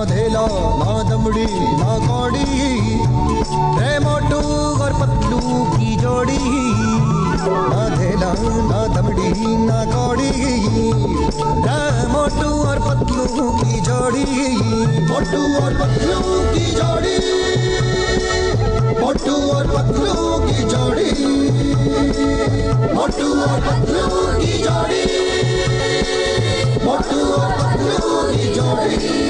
धेला ना दमड़ी ना कौड़ी, रे मोटू और पतलू की जोड़ी। ना धेला ना दमड़ी ना कौड़ी, रे मोटू और पतलू की जोड़ी। मोटू और पतलू की जोड़ी, मोटू और पतलू की जोड़ी, मोटू और पतलू की जोड़ी, मोटू और पतलू की जोड़ी।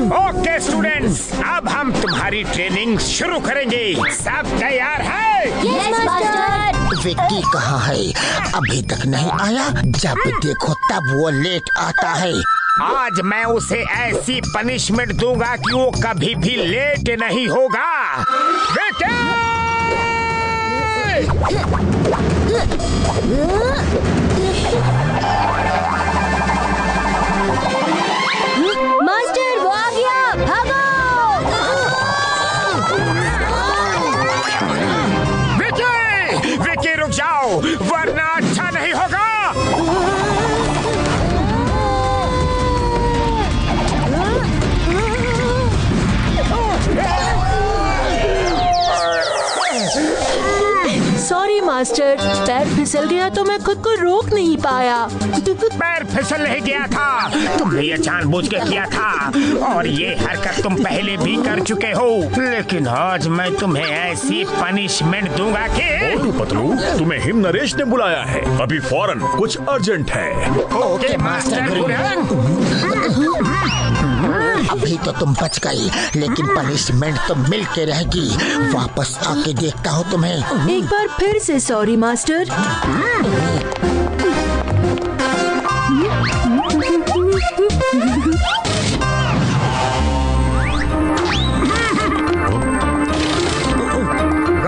ओके स्टूडेंट्स, अब हम तुम्हारी ट्रेनिंग शुरू करेंगे। सब तैयार है? Yes master. विक्की कहाँ है? अभी तक नहीं आया। जब देखो तब वो लेट आता है। आज मैं उसे ऐसी पनिशमेंट दूंगा कि वो कभी भी लेट नहीं होगा। मास्टर वो आ गया, भागो! विक्की, विक्की रुक जाओ, वरना अच्छा नहीं होगा। सॉरी मास्टर, पैर फिसल गया तो मैं खुद को रोक नहीं पाया। पैर फिसल नहीं गया था, तुमने ये जानबूझ के किया था और ये हरकत तुम पहले भी कर चुके हो। लेकिन आज मैं तुम्हें ऐसी पनिशमेंट दूंगा कि मोटू पतलू, तुम्हें हिम नरेश ने बुलाया है। अभी फौरन कुछ अर्जेंट है। ओके मास्टर गुरु। अभी तो तुम बच गई, लेकिन पनिशमेंट तो मिल के रहेगी। वापस आके देखता हूँ तुम्हें। एक बार फिर से sorry master.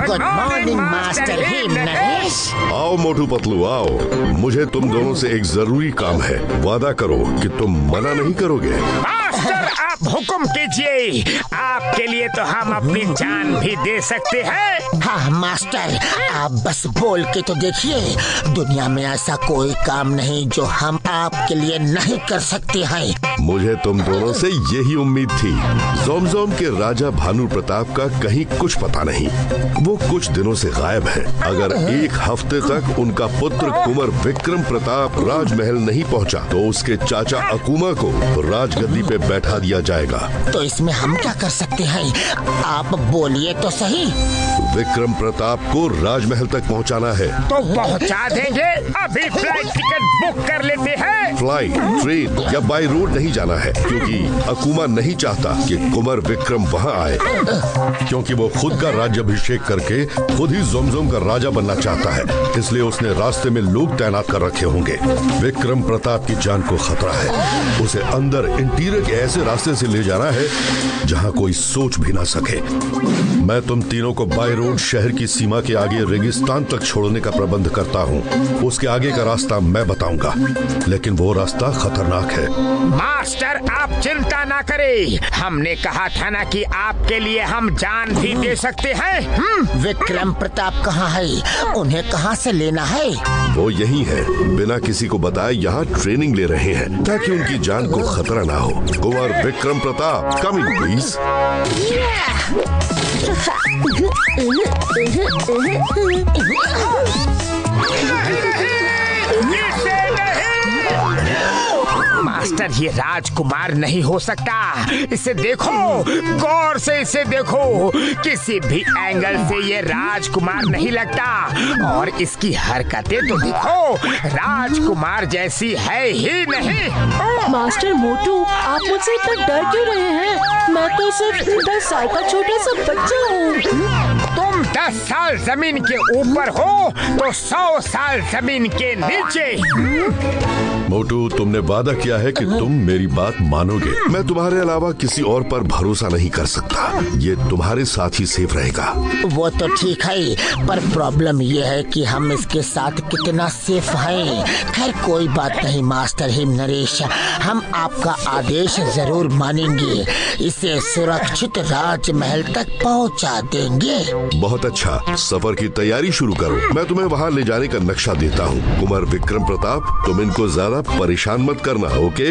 Good morning master him Naresh. आओ मोटू पतलू आओ, मुझे तुम दोनों से एक जरूरी काम है। वादा करो कि तुम मना नहीं करोगे। मास्टर आप हुक्म कीजिए, आपके लिए तो हम अपनी जान भी दे सकते हैं। हाँ मास्टर, आप बस बोल के तो देखिए। दुनिया में ऐसा कोई काम नहीं जो हम आपके लिए नहीं कर सकते हैं। मुझे तुम दोनों से यही उम्मीद थी। जोमजोम के राजा भानु प्रताप का कहीं कुछ पता नहीं। वो कुछ दिनों से गायब है। अगर एक हफ्ते तक उनका पुत्र कुंवर विक्रम प्रताप राजमहल नहीं पहुंचा, तो उसके चाचा अकुमा को राजगद्दी पे बैठा दिया जाएगा। तो इसमें हम क्या कर सकते हैं? आप बोलिए तो सही। विक्रम प्रताप को राजमहल तक पहुंचाना है। तो पहुंचा देंगे। अभी फ्लाइट टिकट बुक कर लेते हैं। फ्लाइट, ट्रेन या बाय रोड नहीं जाना है, क्योंकि अकुमा नहीं चाहता कि कुंवर विक्रम वहां आए, क्योंकि वो खुद का राज्याभिषेक करके खुद ही जोमजोम का राजा बनना चाहता है। इसलिए उसने रास्ते में लोग तैनात कर रखे होंगे। विक्रम प्रताप की जान को खतरा है। उसे अंदर इंटीरियर के ऐसे रास्ते से ले जाना है जहां कोई सोच भी ना सके। मैं तुम तीनों को बाय रोड शहर की सीमा के आगे रेगिस्तान तक छोड़ने का प्रबंध करता हूँ। उसके आगे का रास्ता मैं बताऊंगा, लेकिन वो रास्ता खतरनाक है। मास्टर आप चिंता ना करें, हमने कहा था ना कि आपके लिए हम जान भी दे सकते हैं। विक्रम प्रताप कहाँ है? उन्हें कहाँ से लेना है? वो यही है, बिना किसी को बताए यहाँ ट्रेनिंग ले रहे हैं ताकि उनकी जान को खतरा ना हो। कुंवर विक्रम प्रताप, कम इन प्लीज। मास्टर ये राजकुमार नहीं हो सकता। इसे देखो, गौर से इसे देखो। किसी भी एंगल से ये राजकुमार नहीं लगता। और इसकी हरकतें तो देखो, राजकुमार जैसी है ही नहीं। मास्टर मोटू, आप मुझसे इतना डर क्यों रहे हैं? मैं तो सिर्फ 10 साल का छोटा सा बच्चा हूँ। तुम तुम 10 साल जमीन के ऊपर हो तो 100 साल जमीन के नीचे। मोटू, तुमने वादा किया है कि तुम मेरी बात मानोगे। मैं तुम्हारे अलावा किसी और पर भरोसा नहीं कर सकता। ये तुम्हारे साथ ही सेफ रहेगा। वो तो ठीक है, पर प्रॉब्लम ये है कि हम इसके साथ कितना सेफ हैं। खैर कोई बात नहीं मास्टर हिम नरेश, हम आपका आदेश जरूर मानेंगे। इसे सुरक्षित राजमहल तक पहुंचा देंगे। बहुत अच्छा, सफर की तैयारी शुरू करो। मैं तुम्हें वहाँ ले जाने का नक्शा देता हूँ। कुमार विक्रम प्रताप, तुम इनको ज्यादा परेशान मत करना, ओके?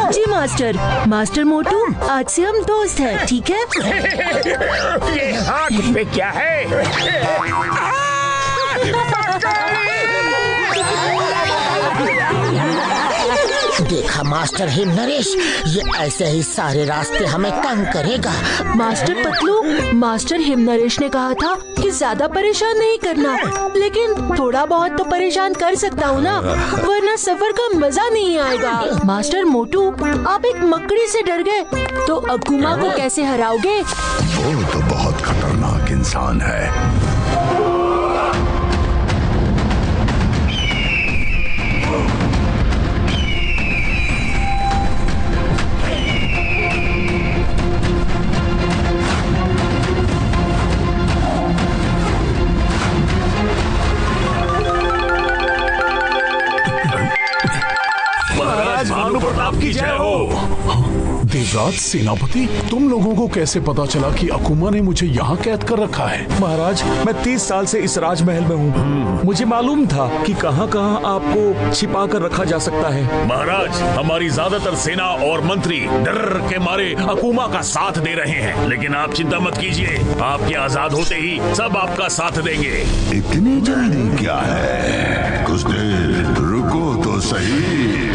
जी मास्टर। मास्टर मोटू, आज से हम दोस्त हैं, ठीक है? ये हाथ पे क्या है? देखा मास्टर हिम नरेश, ये ऐसे ही सारे रास्ते हमें तंग करेगा। Master Patlu, master him Naresh ने कहा था कि ज्यादा परेशान नहीं करना, लेकिन थोड़ा बहुत तो परेशान कर सकता हूँ ना, वरना सफर का मजा नहीं आएगा। मास्टर मोटू, आप एक मकड़ी से डर गए, तो अकुमा को कैसे हराओगे? वो तो बहुत खतरनाक इंसान है। भानु प्रताप की जय हो। देवराज सेनापति, तुम लोगों को कैसे पता चला कि अकुमा ने मुझे यहाँ कैद कर रखा है? महाराज, मैं 30 साल से इस राजमहल में हूँ। मुझे मालूम था कि कहाँ कहाँ आपको छिपा कर रखा जा सकता है। महाराज, हमारी ज्यादातर सेना और मंत्री डर के मारे अकुमा का साथ दे रहे हैं, लेकिन आप चिंता मत कीजिए, आपके आजाद होते ही सब आपका साथ देंगे। इतनी जल्दी क्या है? कुछ देर रुको तो सही।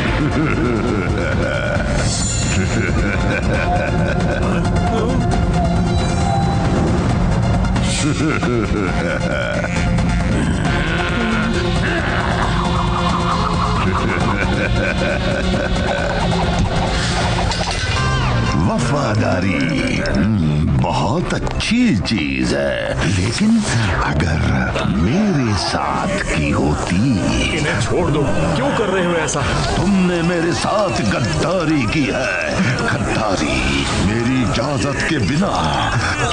वफादारी बहुत अच्छी चीज है, लेकिन अगर मेरे साथ की होती। इन्हें छोड़ दो, क्यों कर रहे हो ऐसा? तुमने मेरे साथ गद्दारी की है, गद्दारी। मेरी इजाजत के बिना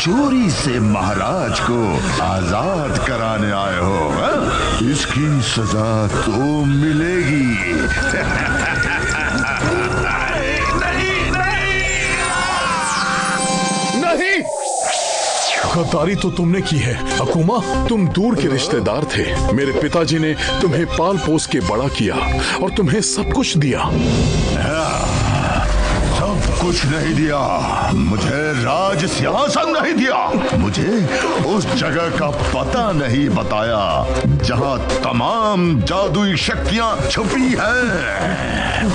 चोरी से महाराज को आजाद कराने आए हो, है? इसकी सजा तो मिलेगी। गद्दारी तो तुमने की है अकुमा। तुम दूर के रिश्तेदार थे। मेरे पिताजी ने तुम्हें पाल पोस के बड़ा किया और तुम्हें सब कुछ दिया। सब कुछ नहीं दिया, मुझे राज सिंहासन नहीं दिया, मुझे उस जगह का पता नहीं बताया जहां तमाम जादुई शक्तियां छुपी हैं,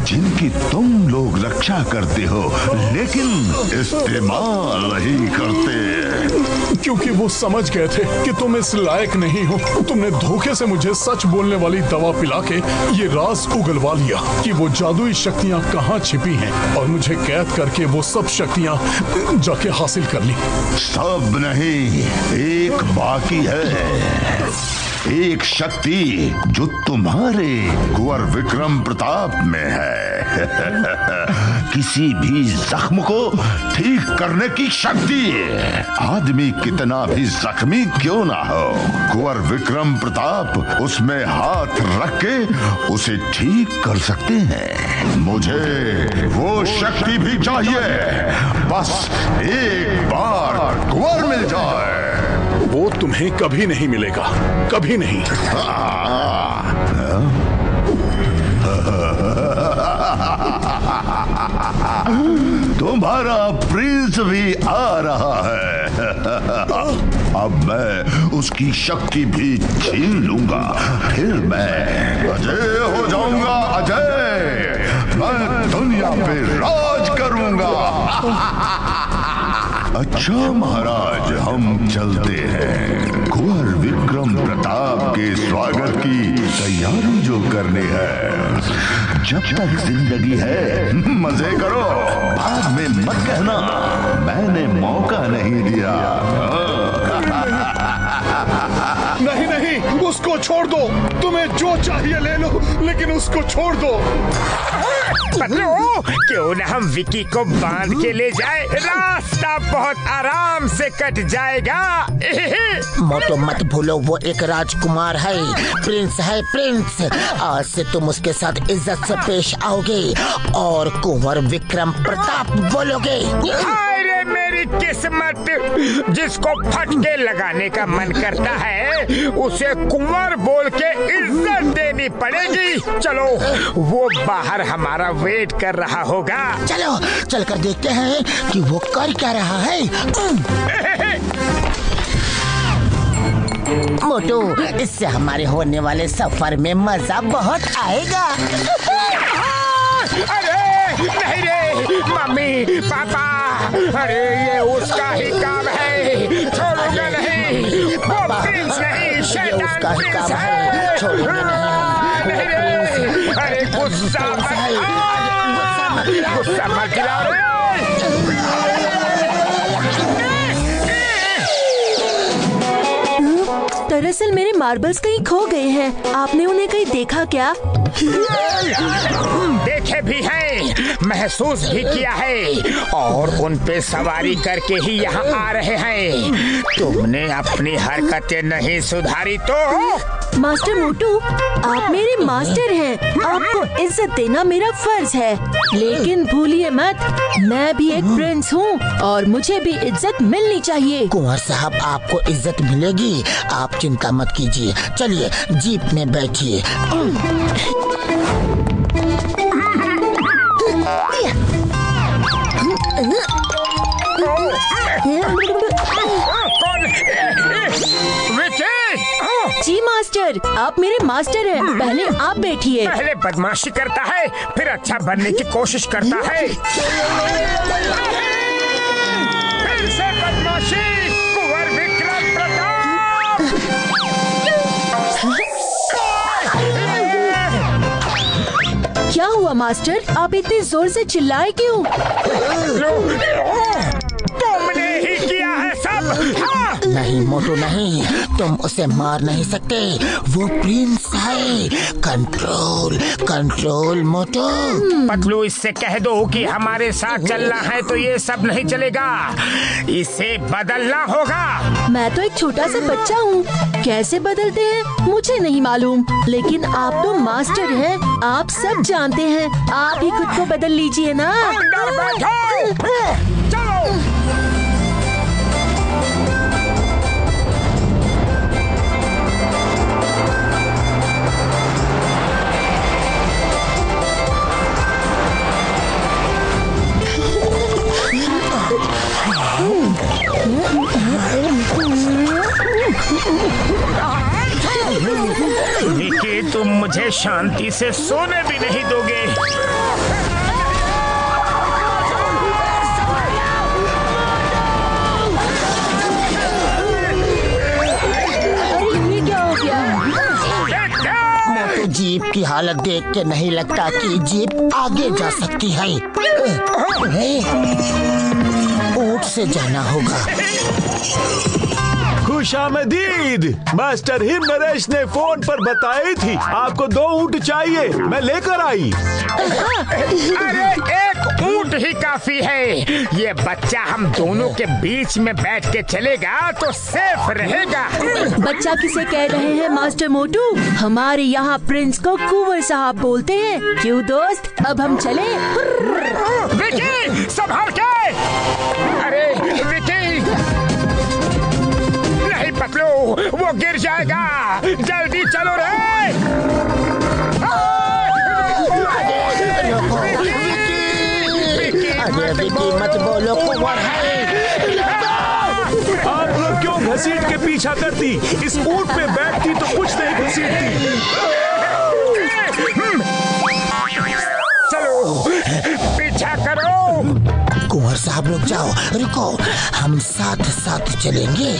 जिनकी तुम लोग रक्षा करते हो लेकिन इस्तेमाल नहीं करते। क्योंकि वो समझ गए थे कि तुम इस लायक नहीं हो। तुमने धोखे से मुझे सच बोलने वाली दवा पिला के ये राज उगलवा लिया कि वो जादुई शक्तियां कहाँ छिपी हैं, और मुझे कैद करके वो सब शक्तियां जाके हासिल कर ली। सब नहीं, एक बाकी है। एक शक्ति जो तुम्हारे कुंवर विक्रम प्रताप में है। किसी भी जख्म को ठीक करने की शक्ति। आदमी कितना भी जख्मी क्यों ना हो, कुंवर विक्रम प्रताप उसमें हाथ रख के उसे ठीक कर सकते हैं। मुझे वो शक्ति भी चाहिए, बस एक बार कुंवर मिल जाए। वो तुम्हें कभी नहीं मिलेगा, कभी नहीं। तुम्हारा प्रिंस भी आ रहा है। अब मैं उसकी शक्ति भी छीन लूंगा, फिर मैं अजय हो जाऊंगा। अजय, मैं दुनिया पे राज करूंगा। अच्छा महाराज, हम चलते हैं। कुंवर विक्रम प्रताप के स्वागत की तैयारी जो करनी है। जब तक जिंदगी है मजे करो, बाद में मत कहना मैंने मौका नहीं दिया। छोड़ दो। तुम्हें जो चाहिए ले लो, लेकिन उसको छोड़ दो। पतलू, क्यों न हम विकी को बांध के ले जाए, रास्ता बहुत आराम से कट जाएगा। मोटू मत भूलो, वो एक राजकुमार है, प्रिंस है, प्रिंस। आज से तुम उसके साथ इज्जत से पेश आओगे और कुंवर विक्रम प्रताप बोलोगे। अरे मेरी किस्मत, जिसको फटके लगाने का मन करता है उसे कुंवर बोल के इज्जत देनी पड़ेगी। चलो, वो बाहर हमारा वेट कर रहा होगा। चलो चलकर देखते हैं कि वो कर क्या रहा है। मोटू, इससे हमारे होने वाले सफर में मजा बहुत आएगा। अरे नहीं रे, मम्मी पापा, अरे ये उसका ही काम है, छोड़ूंगा नहीं। वो प्रिंस नहीं, शैतान प्रिंस है, छोड़ेंगे नहीं रे। अरे गुस्सा मत दिलाओ रे। दरअसल मेरे मार्बल्स कहीं खो गए हैं। आपने उन्हें कहीं देखा क्या? देखे भी हैं, महसूस भी किया है और उन पे सवारी करके ही यहाँ आ रहे हैं। तुमने अपनी हरकतें नहीं सुधारी तो। मास्टर मोटू, आप मेरे मास्टर हैं, आपको इज्जत देना मेरा फर्ज है। लेकिन भूलिए मत, मैं भी एक प्रिंस हूँ और मुझे भी इज्जत मिलनी चाहिए। कुंवर साहब, आपको इज्जत मिलेगी, आप चिंता मत कीजिए। चलिए जीप में बैठिए। जी मास्टर, आप मेरे मास्टर हैं, पहले आप बैठिए। पहले बदमाशी करता है, फिर अच्छा बनने की कोशिश करता है। फिर से बदमाशी, कुंवर विक्रम प्रताप। क्या हुआ मास्टर, आप इतनी जोर से चिल्लाए क्यों? तुमने ही किया है सब। हाँ। नहीं मोटू नहीं, तुम उसे मार नहीं सकते, वो प्रिंस है। कंट्रोल कंट्रोल मोटू। पतलू, इससे कह दो कि हमारे साथ चलना है तो ये सब नहीं चलेगा, इसे बदलना होगा। मैं तो एक छोटा सा बच्चा हूँ, कैसे बदलते हैं मुझे नहीं मालूम, लेकिन आप तो मास्टर हैं, आप सब जानते हैं। आप ही खुद को बदल लीजिए ना। अंदर बैठो। चलो। विकी, तुम मुझे शांति से सोने भी नहीं दोगे। ये क्या हो गया? मोटू, जीप की हालत देख के नहीं लगता कि जीप आगे जा सकती है। ऊंट से जाना होगा। खुशामदीद। मास्टर हिम नरेश ने फोन पर बताई थी आपको 2 ऊंट चाहिए, मैं लेकर आई। अरे एक ऊंट ही काफी है, ये बच्चा हम दोनों के बीच में बैठ के चलेगा तो सेफ रहेगा। बच्चा किसे कह रहे हैं मास्टर मोटू? हमारे यहाँ प्रिंस को कुंवर साहब बोलते हैं। क्यों दोस्त, अब हम चले? विकी, संभाल के। अरे विकी, नहीं पतलू, वो गिर जाएगा, जल्दी चलो रे। विकी मत बोलो, कुंवर है। आप लोग क्यों घसीट के पीछा करती? इस ऊंट पे बैठती तो कुछ नहीं घसीटती। चलो पीछा करो। कुंवर साहब रुक जाओ, रुको, हम साथ साथ चलेंगे।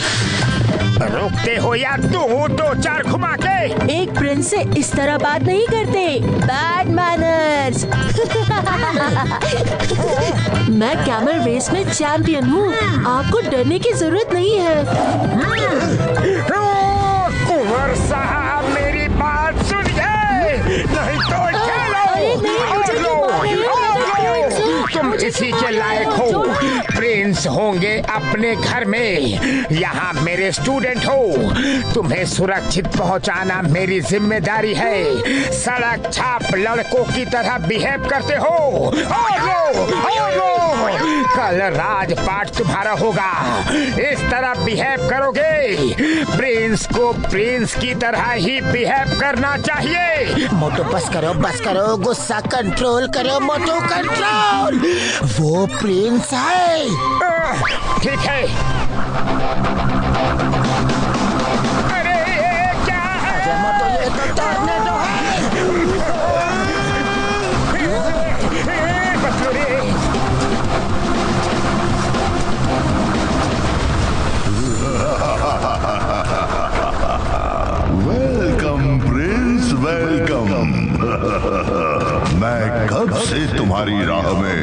रोकते हो या दो चार घुमा के? एक प्रिंस से इस तरह बात नहीं करते, बैड मैनर्स। मैं कैमल रेस में चैंपियन हूँ, आपको डरने की जरूरत नहीं है। कुंवर साहब इसी के लायक हो। प्रिंस होंगे अपने घर में, यहाँ मेरे स्टूडेंट हो। तुम्हें सुरक्षित पहुँचाना मेरी जिम्मेदारी है। सड़क छाप लड़कों की तरह बिहेव करते हो। और लो, कल राजपाट तुम्हारा होगा। इस तरह बिहेव करोगे, प्रिंस को प्रिंस की तरह ही बिहेव करना चाहिए। मोटू बस करो, गुस्सा कंट्रोल करो मोटू, कंट्रोल। वो प्रिंस है। ठीक है। अरे क्या है? मोटू ये तो टॉर्नेडो है। बच्चों रे। Welcome Prince, welcome. मैं कब से तुम्हारी राह में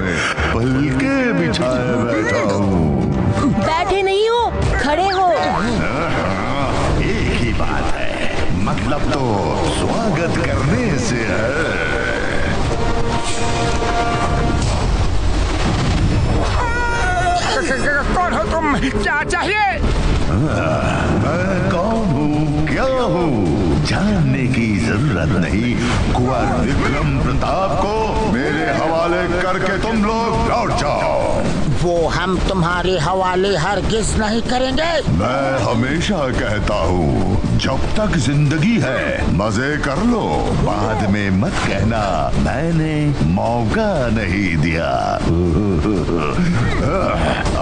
पलके बिछाए बैठा हूँ। बैठे नहीं हो, खड़े हो। एक ही बात है, मतलब तो स्वागत करने से है। कौन हो तुम? क्या चाहिए? मैं कौन हूँ, क्या हूँ, जानने की जरूरत नहीं। कुंवर विक्रम प्रताप को मेरे हवाले करके तुम लोग लौट जाओ। वो हम तुम्हारे हवाले हरगिज नहीं करेंगे। मैं हमेशा कहता हूँ, जब तक जिंदगी है मजे कर लो, बाद में मत कहना मैंने मौका नहीं दिया।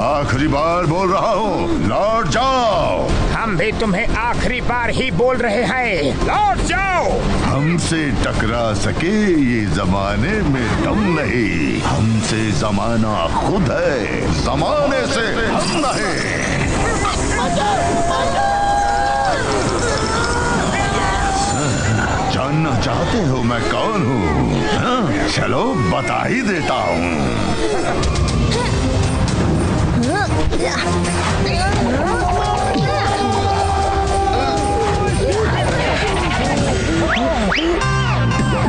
आखिरी बार बोल रहा हूँ, लौट जाओ। हम भी तुम्हें आखिरी बार ही बोल रहे हैं, लौट जाओ। हमसे टकरा सके ये जमाने में दम नहीं। हमसे जमाना खुद है, जमाने से हम नहीं। जानना चाहते हो मैं कौन हूँ? हाँ? चलो बता ही देता हूँ।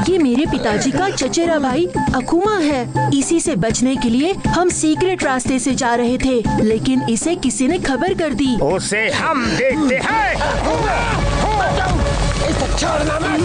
ये मेरे पिताजी का चचेरा भाई अकुमा है। इसी से बचने के लिए हम सीक्रेट रास्ते से जा रहे थे, लेकिन इसे किसी ने खबर कर दी। उसे हम देखते हैं। इसे छोड़ना मत।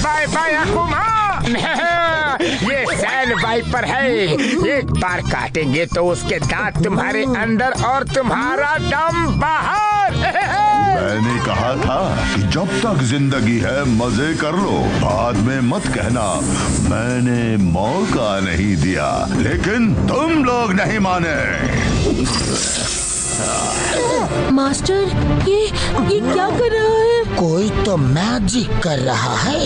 Bye bye अकुमा। ये सैल वाइपर है, एक बार काटेंगे तो उसके दांत तुम्हारे अंदर और तुम्हारा दम बाहर। मैंने कहा था कि जब तक जिंदगी है मजे कर लो, बाद में मत कहना मैंने मौका नहीं दिया, लेकिन तुम लोग नहीं माने। मास्टर, ये क्या कर रहा है? कोई तो मैजिक कर रहा है।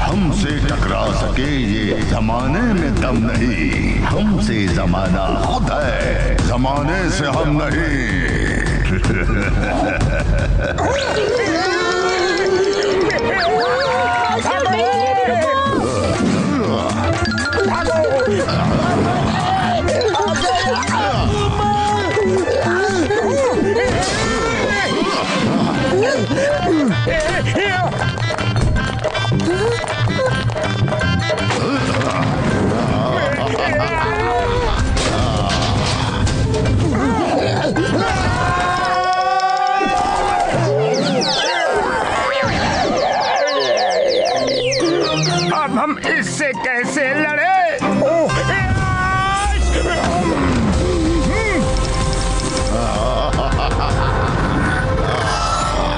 हमसे टकरा सके ये जमाने में दम नहीं। हमसे जमाना खुद है, जमाने से हम नहीं। अब हम इससे कैसे लड़े?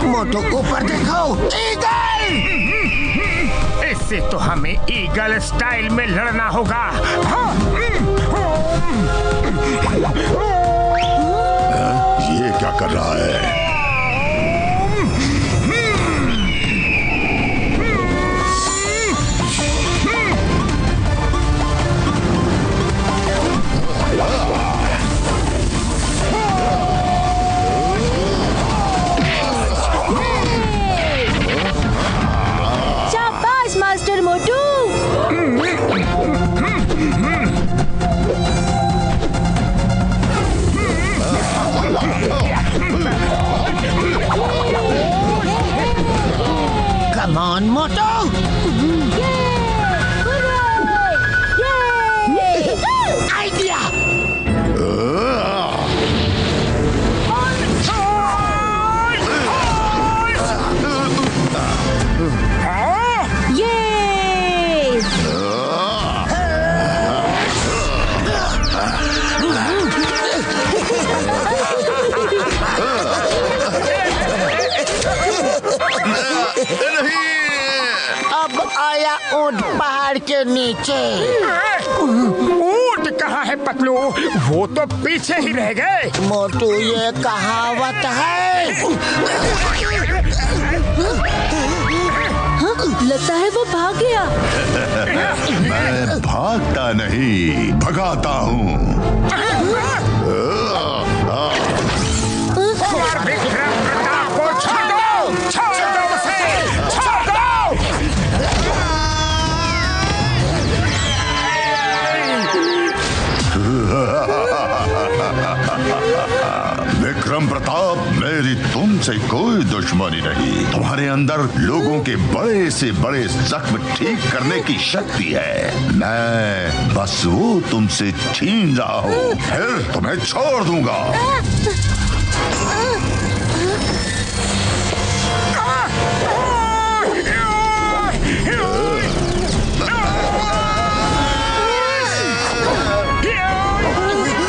मोटू ऊपर देखो, ईगल! इससे तो हमें ईगल स्टाइल में लड़ना होगा। ये क्या कर रहा है? शाबाश master Motu. Come on Motu! Idea! अब आया ऊंट पहाड़ के नीचे। ऊंट कहाँ है पतलू? वो तो पीछे ही रह गए। मोटू, ये कहावत है। लगता है वो भाग गया। मैं भागता नहीं, भगाता हूँ। कुंवर विक्रम प्रताप को छोड़ दो, छोड़ दो उसे, छोड़ दो। विक्रम प्रताप, मेरी तुमसे कोई दुश्मनी नहीं। तुम्हारे अंदर लोगों के बड़े से बड़े जख्म ठीक करने की शक्ति है। मैं बस वो तुमसे छीन रहा हूँ, फिर तुम्हें छोड़ दूंगा।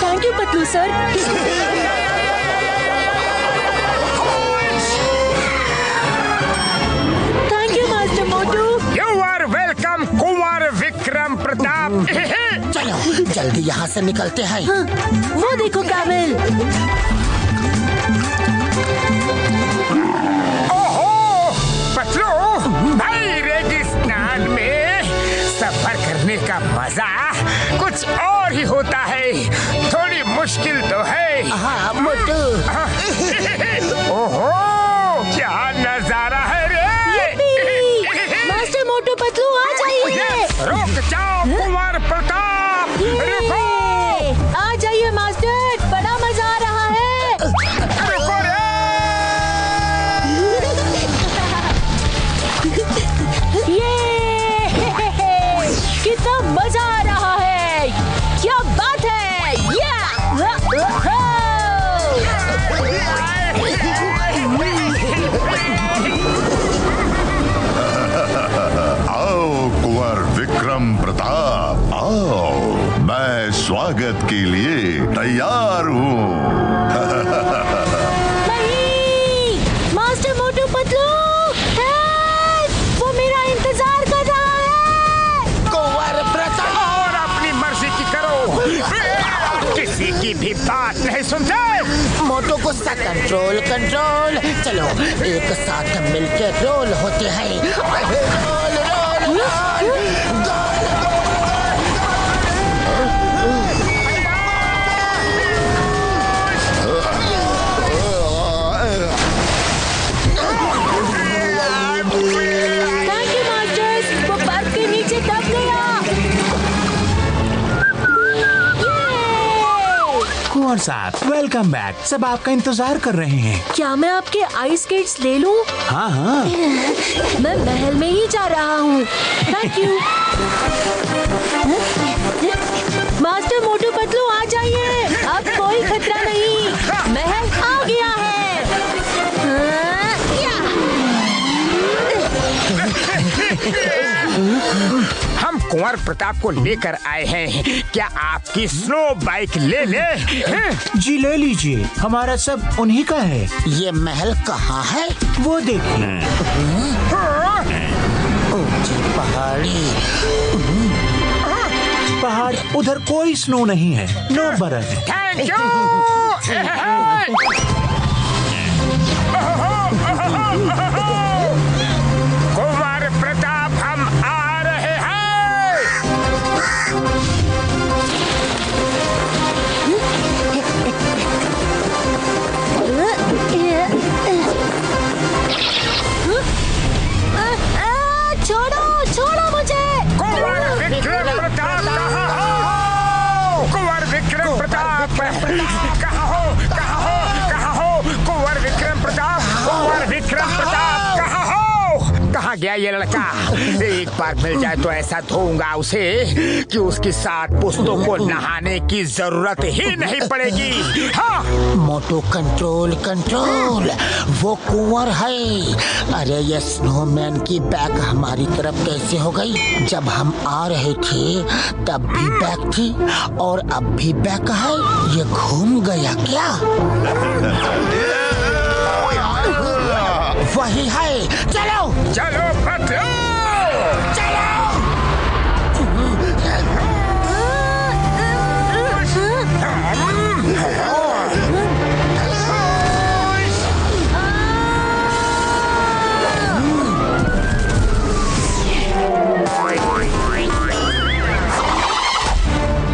Thank you Patlu sir. Thank you master Motu. You are welcome Kunwar Vikram Pratap. चलो जल्दी यहाँ से निकलते हैं। वो देखो कैमल। ओहो पतलू भाई, रेगिस्तान में सफर करने का मजा कुछ और ही होता है। थोड़ी मुश्किल तो है। हाँ मोटू। ओहो क्या नजारा है रे। मास्टर मोटू पतलू आ जाइए। रुक जाओ कुंवर प्रताप, रुको। आ जाइए मास्टर, बड़ा मजा आ रहा है। रुको रे। ये कितना मजा आ रहा है, क्या बात है। आओ कुंवर विक्रम प्रताप, आओ। मैं स्वागत के लिए तैयार हूँ। नहीं, मास्टर मोटू पतलू, वो मेरा इंतजार कर रहा है। कुंवर प्रताप! और अपनी मर्जी की करो, किसी की भी बात नहीं सुनते। मोटू गुस्सा कंट्रोल कंट्रोल। चलो एक साथ मिलकर रोल होते हैं। Roll roll roll. Thank you masters, वो बर्फ के नीचे दब गया। कुंवर साहब, वेलकम बैक। सब आपका इंतजार कर रहे हैं। क्या मैं आपके आइस स्केट्स ले लूं? हाँ हाँ। मैं महल में ही जा रहा हूँ। Thank you. Master Motu Patlu आ जाइए, अब कोई खतरा नहीं, महल आ गया है। हम कुंवर प्रताप को लेकर आए हैं, क्या आपकी स्नो बाइक ले ले? जी ले लीजिए, हमारा सब उन्हीं का है। ये महल कहाँ है? वो देखिए, ऊंची पहाड़ी। पहाड़ उधर कोई स्नो नहीं है, नो बर्फ है। Thank you. कुंवर प्रताप हम आ रहे हैं। छोड़ो छोड़ो मुझे। कुंवर विक्रम प्रताप कहाँ हो? कुंवर विक्रम प्रताप कहाँ हो? कहाँ हो? कहाँ हो? कुंवर विक्रम प्रताप, कुंवर विक्रम प्रताप कहाँ हो? कहाँ गया ये लड़का? एक बार मिल जाए तो ऐसा धोऊंगा उसे कि उसकी 7 पुश्तों को नहाने की जरूरत ही नहीं पड़ेगी। हाँ। मोटू कंट्रोल कंट्रोल, वो कुंवर है। अरे ये स्नोमैन की बैग हमारी तरफ कैसे हो गई? जब हम आ रहे थे तब भी बैग थी और अब भी बैग है। ये घूम गया क्या? वही है, चलो चलो पतलू, चलो।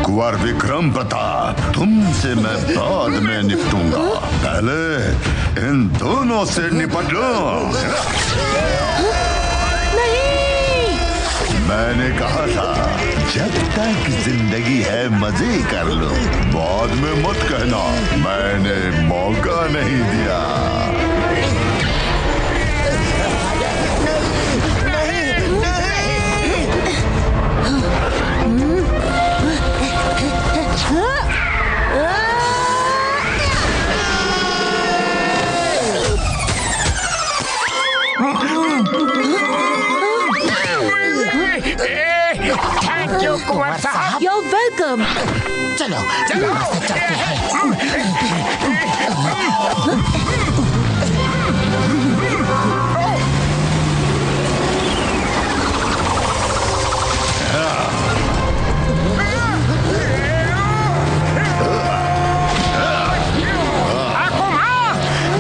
कुंवर विक्रम प्रताप, तुमसे मैं बाद में निपटूंगा, पहले इन दोनों से निपट लो। नहीं। मैंने कहा था जब तक जिंदगी है मजे कर लो, बाद में मत कहना मैंने मौका नहीं दिया। थैंक यू कुंवर साहब। You're welcome। चलो चलो चलते हैं।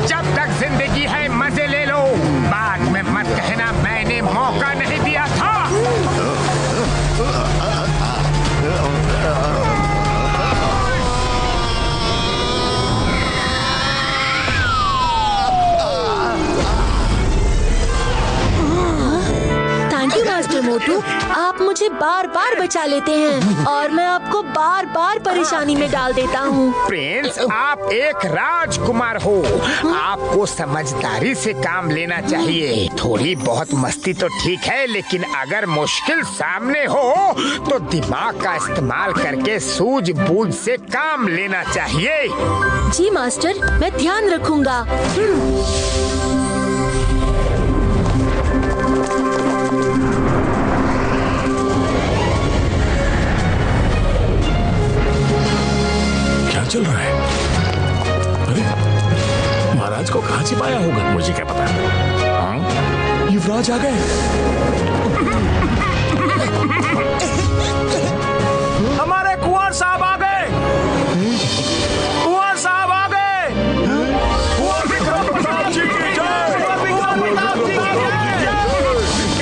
जब तक जिंदगी है मजे ले लो, बाद में मत कहना मैंने मौका नहीं दिया था। थैंक यू मास्टर मोटू, आप मुझे बार बार बचा लेते हैं और मैं आपको बार बार परेशानी में डाल देता हूँ। प्रिंस, आप एक राजकुमार हो, आपको समझदारी से काम लेना चाहिए। थोड़ी बहुत मस्ती तो ठीक है, लेकिन अगर मुश्किल सामने हो तो दिमाग का इस्तेमाल करके सूझबूझ से काम लेना चाहिए। जी मास्टर, मैं ध्यान रखूंगा। क्या चल रहा है? अरे महाराज को कहाँ छिपाया होगा, मुझे क्या पता। हाँ? युवराज आ गए। हमारे कुंवर साहब आ गए। कुंवर साहब आ गए। कुंवर विक्रम प्रताप जी की जय। कुंवर विक्रम प्रताप जी की जय।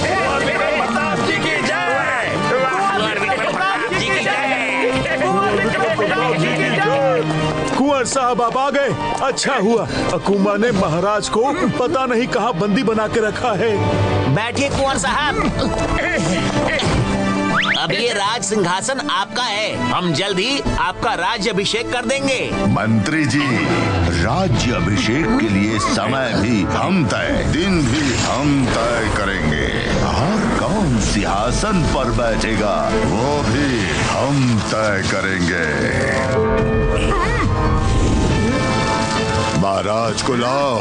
कुंवर विक्रम प्रताप जी की जय। कुंवर विक्रम प्रताप जी की जय। कुंवर विक्रम प्रताप जी की जय। कुंवर साहब आप आ गए, अच्छा हुआ। अकूमा ने महाराज को पता नहीं कहाँ बंदी बना के रखा है। बैठिए कुंवर साहब। अब ये राज सिंहासन आपका है। हम जल्द ही आपका राज्य अभिषेक कर देंगे। मंत्री जी, राज्य अभिषेक के लिए समय भी हम तय, दिन भी हम तय करेंगे और कौन सिंहासन पर बैठेगा वो भी हम तय करेंगे। महाराज को लाओ।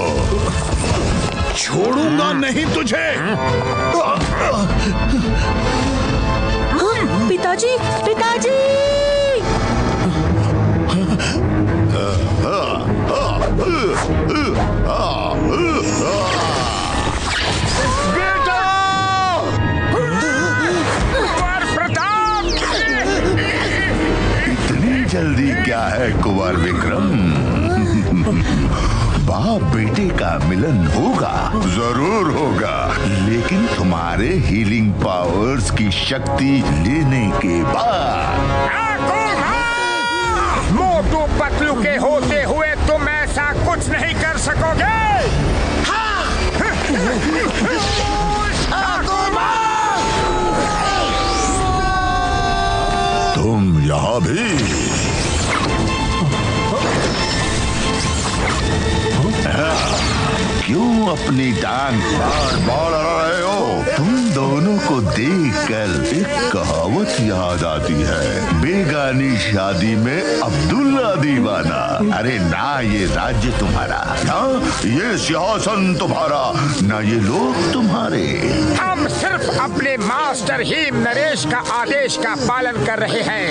छोड़ूंगा नहीं तुझे। पिताजी, पिताजी! बेटा! कुंवर प्रताप! इतनी जल्दी क्या है कुंवर विक्रम? बाप बेटे का मिलन होगा, जरूर होगा, लेकिन तुम्हारे हीलिंग पावर्स की शक्ति लेने के बाद। मोटू पतलू के होते हुए तुम ऐसा कुछ नहीं कर सकोगे। तुम यहाँ भी क्यों अपनी टांग बार बार अड़ा रहे हो? तुम दोनों को देखकर एक कहावत याद आती है, बेगानी शादी में अब्दुल्ला दीवाना। अरे ना ये राज्य तुम्हारा, ना ये सिंहासन तुम्हारा, ना ये लोग तुम्हारे। हम सिर्फ अपने मास्टर हेम नरेश का आदेश का पालन कर रहे हैं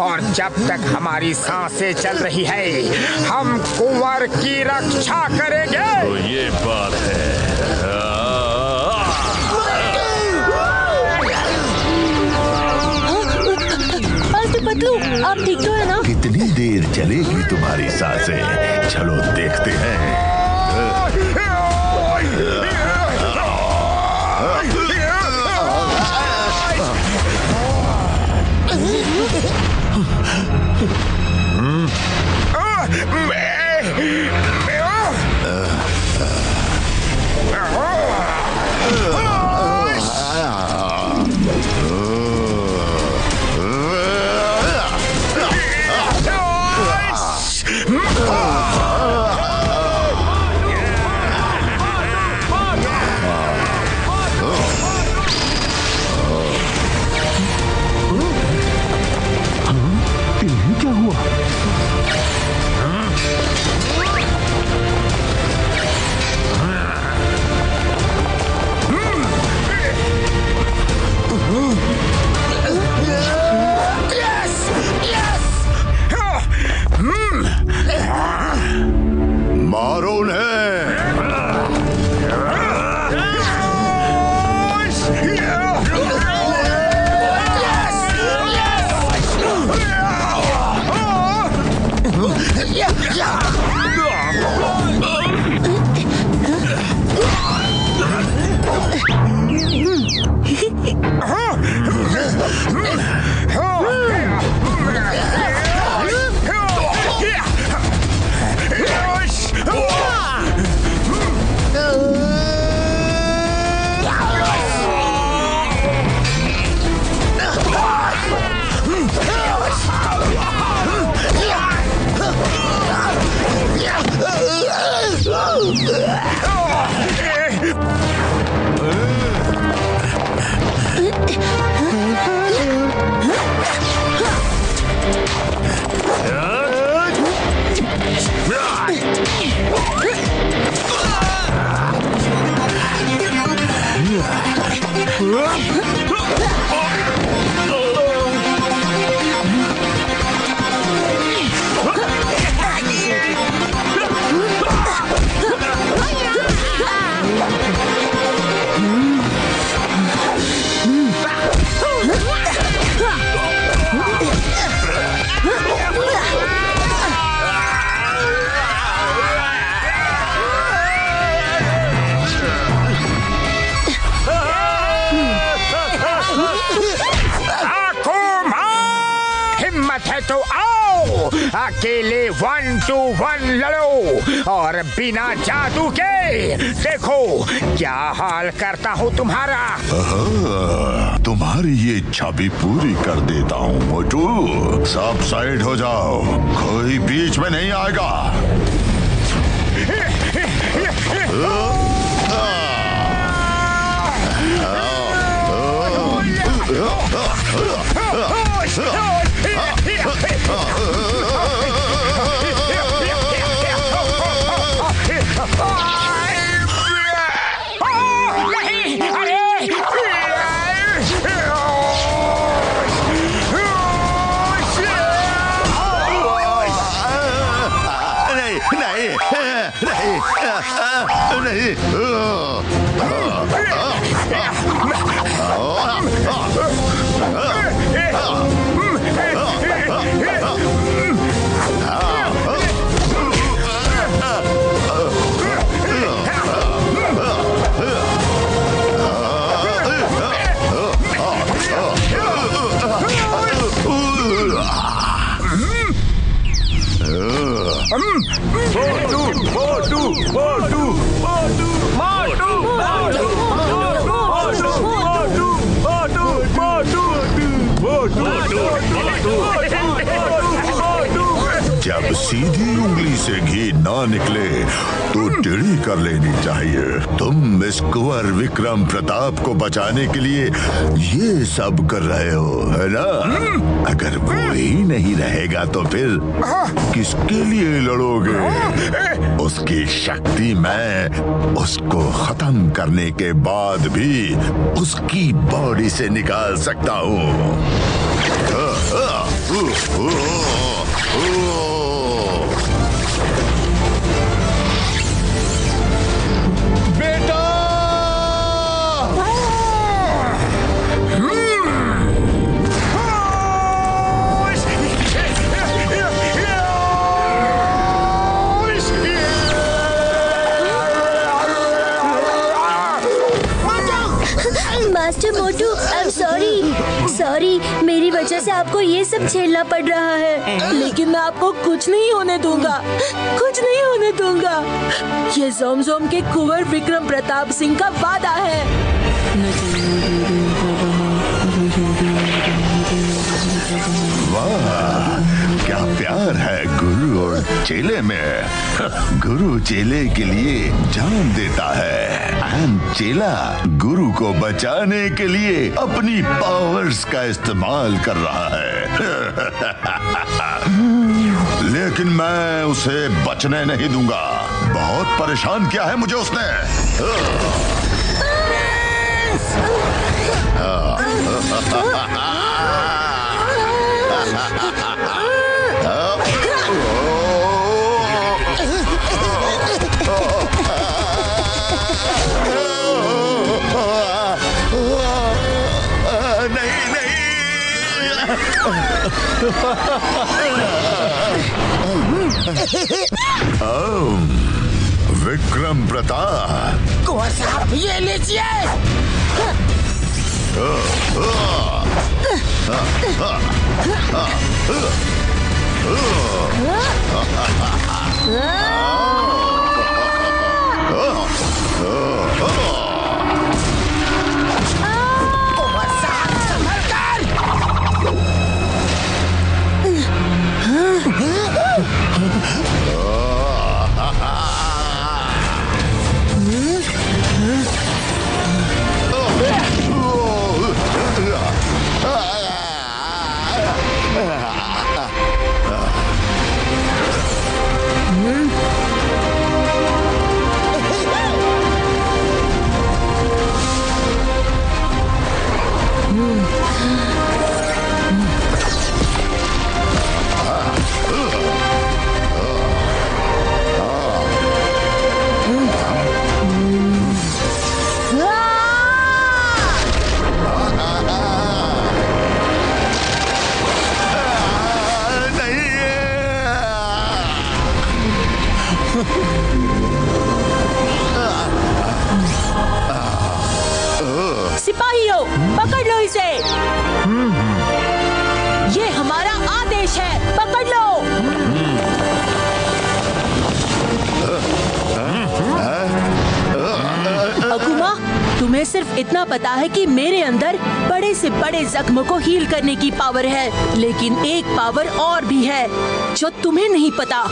और जब तक हमारी सांसें चल रही है हम कुंवर की रक्षा करेंगे। तो ये बात है। पतलू, आप ठीक तो है ना? कितनी देर चलेगी तुम्हारी सांसें? चलो देखते हैं। क्या हुआ? मारो हिम्मत है तो आओ, अकेले 1 to 1 लड़ो और बिना जादू के देखो क्या हाल करता हूँ तुम्हारा। तुम्हारी ये इच्छा भी पूरी कर देता हूँ मोटू। सब साइड हो जाओ, कोई बीच में नहीं आएगा। जब सीधी उंगली से घी ना निकले तो टेढ़ी कर लेनी चाहिए। तुम इस कुंवर विक्रम प्रताप को बचाने के लिए ये सब कर रहे हो, है ना? अगर वो ही नहीं रहेगा तो फिर किसके लिए लड़ोगे? उसकी शक्ति मैं उसको खत्म करने के बाद भी उसकी बॉडी से निकाल सकता हूँ। बेटा! Master Motu, I am sorry, मेरी वजह से आपको ये सब झेलना पड़ रहा है। लेकिन मैं आपको कुछ नहीं होने दूंगा, कुछ नहीं होने दूंगा। ये जोमजोम के कुंवर विक्रम प्रताप सिंह का वादा है। वाह, क्या प्यार है गुरु और चेले में। गुरु चेले के लिए जान देता है एंड चेला गुरु को बचाने के लिए अपनी पावर्स का इस्तेमाल कर रहा है। लेकिन मैं उसे बचने नहीं दूंगा। बहुत परेशान किया है मुझे उसने। विक्रम प्रताप, कुंवर साहब ये लीजिए। कुंवर साहब संभल कर। सिपाहियों, पकड़ लो इसे। ये हमारा आदेश है, पकड़ लो। तुम्हें सिर्फ इतना पता है कि मेरे अंदर बड़े से बड़े जख्म को हील करने की पावर है, लेकिन एक पावर और भी है जो तुम्हें नहीं पता।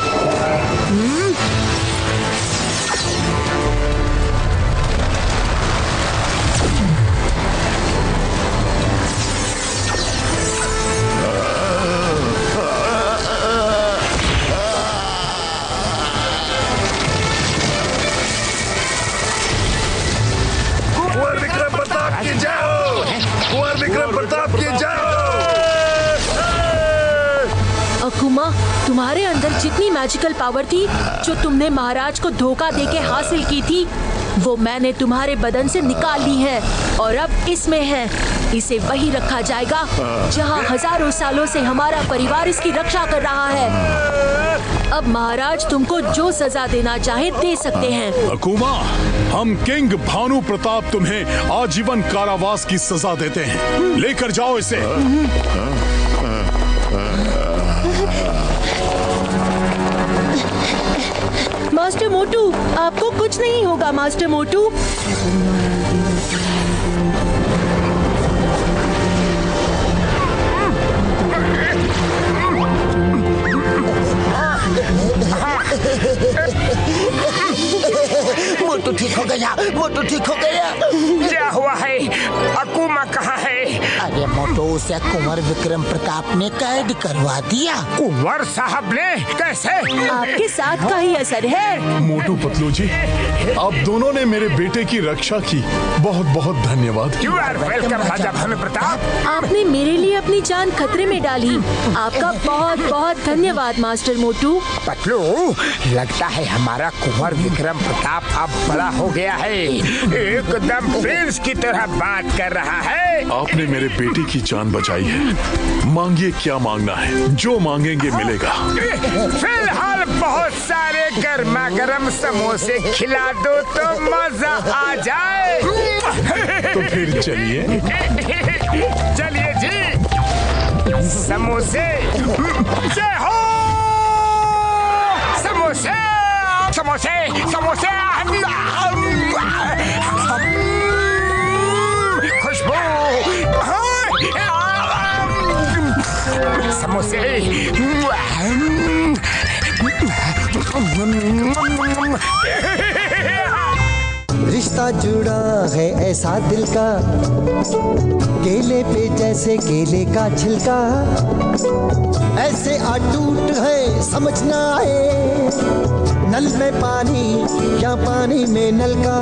कुंवर विक्रम प्रताप की जय हो! कुंवर विक्रम प्रताप की जय हो! अकुमा, तुम्हारे अंदर जितनी मैजिकल पावर थी जो तुमने महाराज को धोखा देके हासिल की थी, वो मैंने तुम्हारे बदन से निकाल ली है और अब इसमें है। इसे वही रखा जाएगा जहाँ हजारों सालों से हमारा परिवार इसकी रक्षा कर रहा है। अब महाराज तुमको जो सजा देना चाहे दे सकते हैं। अकुमा, हम किंग भानु प्रताप तुम्हें आजीवन कारावास की सजा देते हैं। लेकर जाओ इसे। मास्टर मोटू, आपको कुछ नहीं होगा मास्टर मोटू। मोटू ठीक हो गया, मोटू ठीक हो गया। क्या हुआ है? अकुमा कहाँ है? अरे मोटू, उसे कुंवर विक्रम प्रताप ने कैद करवा दिया। कुंवर साहब ने? कैसे? आपके साथ का ही असर है। मोटू पतलू जी, आप दोनों ने मेरे बेटे की रक्षा की। बहुत बहुत धन्यवाद। You are welcome, राजा भानु प्रताप। आपने मेरे लिए अपनी जान खतरे में डाली। आपका बहुत बहुत धन्यवाद मास्टर मोटू। पतलू, लगता है हमारा कुंवर विक्रम प्रताप अब बड़ा हो गया है। एकदम प्रिंस की तरह बात कर रहा है। आपने मेरे बेटे की जान बचाई है। मांगिए क्या मांगना है, जो मांगेंगे मिलेगा। फिलहाल बहुत सारे गर्मा गर्म समोसे खिला दो तो मजा आ जाए। तो फिर चलिए। चलिए जी। समोसे जय हो! समोसे समोसे समोसे, खुशबू, समोसे। रिश्ता जुड़ा है ऐसा दिल का, केले पे जैसे केले का छिलका, ऐसे अटूट है समझ ना आए, नल में पानी या पानी में नल का।